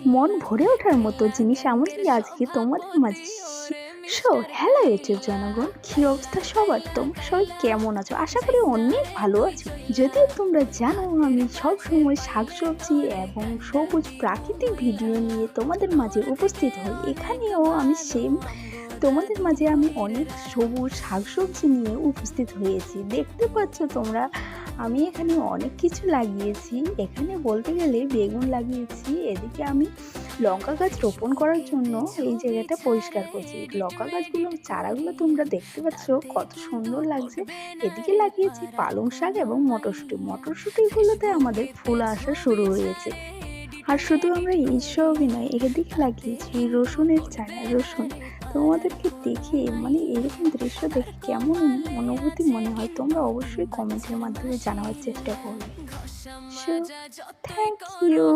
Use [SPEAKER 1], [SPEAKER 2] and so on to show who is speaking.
[SPEAKER 1] মন ভরে ওঠার মতো জিনিস আমাদের আজকে তোমাদের মাঝে হ্যালো ইউটিউব জনগণ, কি অবস্থা সবার? তোমরা সবাই কেমন আছো? আশা করি অনেক ভালো আছো। যদিও তোমরা জানো আমি সব সময় শাকসবজি এবং সবুজ প্রাকৃতিক ভিডিও নিয়ে তোমাদের মাঝে উপস্থিত হই। এখানেও আমি সেম তোমাদের মাঝে আমি অনেক সবুজ শাকসবজি নিয়ে উপস্থিত হয়েছি। দেখতে পাচ্ছ তোমরা, আমি এখানে অনেক কিছু লাগিয়েছি। এখানে বলতে গেলে বেগুন লাগিয়েছি, এদিকে আমি লঙ্কা গাছ রোপণ করার জন্য এই জায়গাটা পরিষ্কার করছি। লঙ্কা গাছগুলো চারাগুলো তোমরা দেখতে পাচ্ছ কত সুন্দর লাগছে। এদিকে লাগিয়েছি পালং শাক এবং মটরশুঁটিগুলোতে আমাদের ফুল আসা শুরু হয়েছে। আর শুধু আমরা এইসবই নয়, এদিকে লাগিয়েছি রসুনের চারা। রসুন তোমাদেরকে দেখে মানে এরকম দৃশ্য দেখে কেমন অনুভূতি মনে হয় তোমরা অবশ্যই কমেন্টের মাধ্যমে জানাবার চেষ্টা করবে। So thank you.